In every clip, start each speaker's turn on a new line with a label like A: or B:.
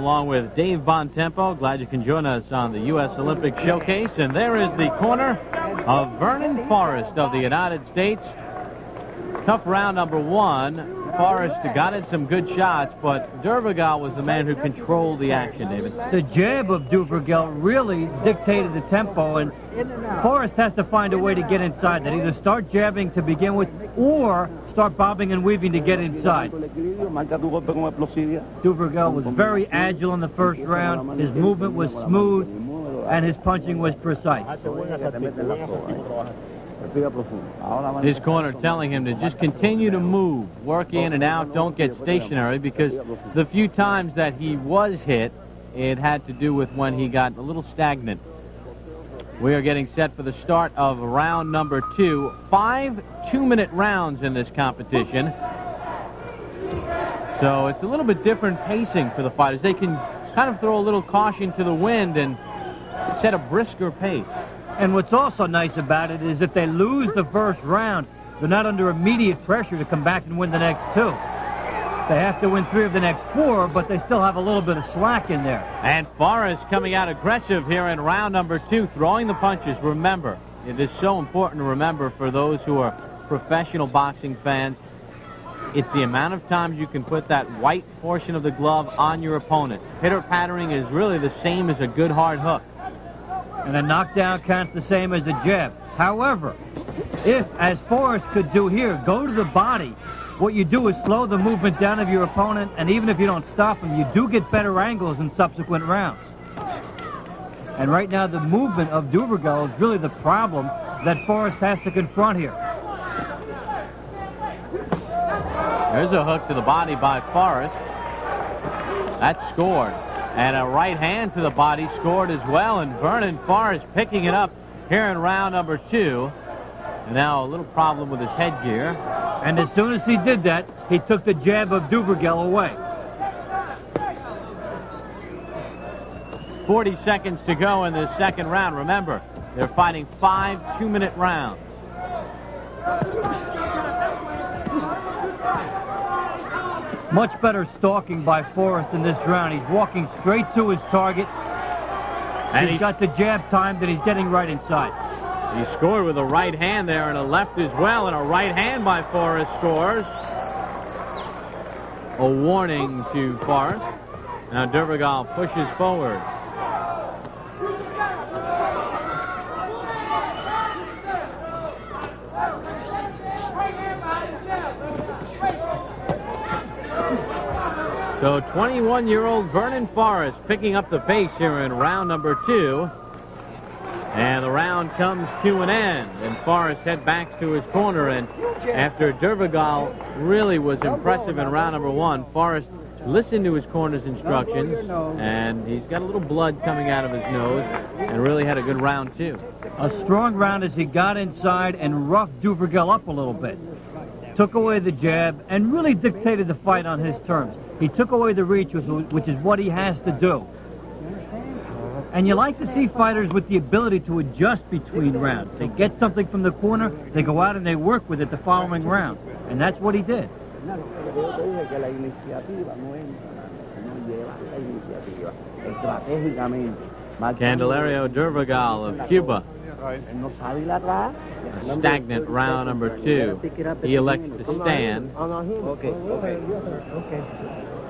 A: along with Dave Bontempo. Glad you can join us on the U.S. Olympic Showcase. And there is the corner of Vernon Forrest of the United States. Tough round number one. Forrest got in some good shots, but Duvergel was the man who controlled the action, David.
B: The jab of Duvergel really dictated the tempo, and Forrest has to find a way to get inside that. Either start jabbing to begin with or start bobbing and weaving to get inside. Duvergel was very agile in the first round. His movement was smooth, and his punching was precise.
A: His corner telling him to just continue to move, work in and out, don't get stationary, because the few times that he was hit, it had to do with when he got a little stagnant. We are getting set for the start of round number 2. 5 two-minute rounds in this competition. So it's a little bit different pacing for the fighters. They can kind of throw a little caution to the wind and set a brisker pace.
B: And what's also nice about it is if they lose the first round, they're not under immediate pressure to come back and win the next 2. They have to win 3 of the next 4, but they still have a little bit of slack in there.
A: And Forrest coming out aggressive here in round number 2, throwing the punches. Remember, it is so important to remember for those who are professional boxing fans, it's the amount of times you can put that white portion of the glove on your opponent. Pitter-pattering is really the same as a good hard hook.
B: And a knockdown counts the same as a jab. However, if, as Forrest could do here, go to the body, what you do is slow the movement down of your opponent, and even if you don't stop him, you do get better angles in subsequent rounds. And right now, the movement of Duvergel is really the problem that Forrest has to confront here.
A: There's a hook to the body by Forrest. That's scored. And a right hand to the body scored as well. And Vernon Forrest picking it up here in round number 2. And now a little problem with his headgear.
B: And as soon as he did that, he took the jab of Duvergel away.
A: 40 seconds to go in this second round. Remember, they're fighting 5 two-minute rounds.
B: Much better stalking by Forrest in this round. He's walking straight to his target. And he's got the jab timed, and he's getting right inside.
A: He scored with a right hand there and a left as well, and a right hand by Forrest scores. A warning to Forrest. Now Duvergel pushes forward. So 21-year-old Vernon Forrest picking up the pace here in round number 2. And the round comes to an end. And Forrest head back to his corner. And after Duvergel really was impressive in round number 1, Forrest listened to his corner's instructions. And he's got a little blood coming out of his nose. And really had a good round 2.
B: A strong round as he got inside and roughed Duvergel up a little bit. Took away the jab and really dictated the fight on his terms. He took away the reach, which is what he has to do. And you like to see fighters with the ability to adjust between rounds. They get something from the corner, they go out and they work with it the following round. And that's what he did.
A: Candelario Duvergel of Cuba. Stagnant round number 2. He elects to stand.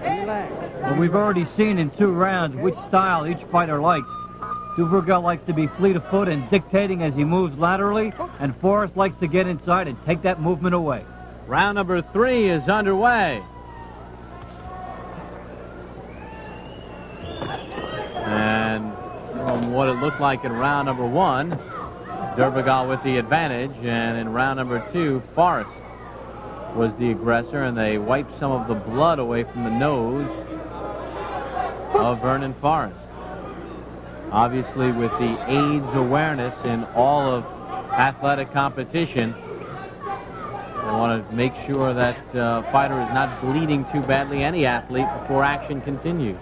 B: Well, we've already seen in 2 rounds which style each fighter likes. Duvergel likes to be fleet of foot and dictating as he moves laterally, and Forrest likes to get inside and take that movement away.
A: Round number 3 is underway. And from what it looked like in round number 1, Duvergel with the advantage, and in round number 2, Forrest was the aggressor, and they wiped some of the blood away from the nose of Vernon Forrest. Obviously, with the AIDS awareness in all of athletic competition, they want to make sure that fighter is not bleeding too badly, any athlete, before action continues.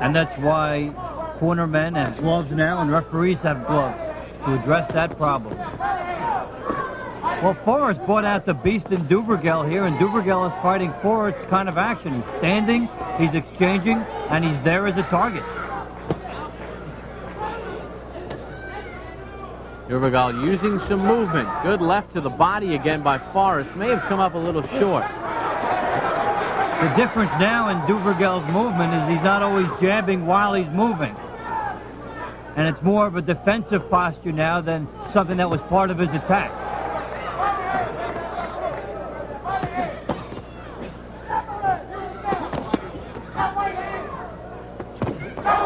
B: And that's why cornermen have gloves now and referees have gloves to address that problem. Well, Forrest brought out the beast in Duvergel here, and Duvergel is fighting Forrest's kind of action. He's standing, he's exchanging, and he's there as a target.
A: Duvergel using some movement. Good left to the body again by Forrest. May have come up a little short.
B: The difference now in Duvergel's movement is he's not always jabbing while he's moving. And it's more of a defensive posture now than something that was part of his attack.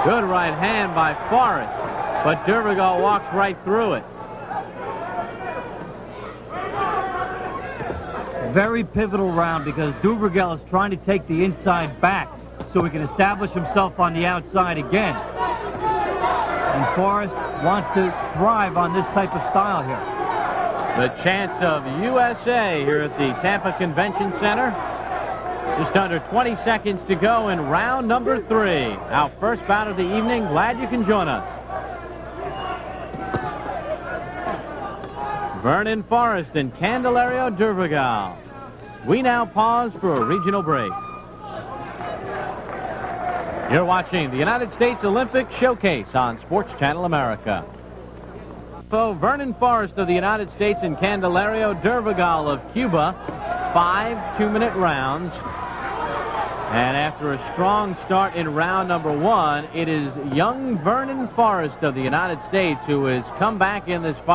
A: Good right hand by Forrest, but Duvergel walks right through it.
B: Very pivotal round because Duvergel is trying to take the inside back so he can establish himself on the outside again. And Forrest wants to thrive on this type of style here.
A: The chance of USA here at the Tampa Convention Center. Just under 20 seconds to go in round number 3. Our first bout of the evening. Glad you can join us. Vernon Forrest and Candelario Duvergel. We now pause for a regional break. You're watching the United States Olympic Showcase on Sports Channel America. So Vernon Forrest of the United States and Candelario Duvergel of Cuba. 5 two-minute rounds. And after a strong start in round number 1, it is young Vernon Forrest of the United States who has come back in this fight.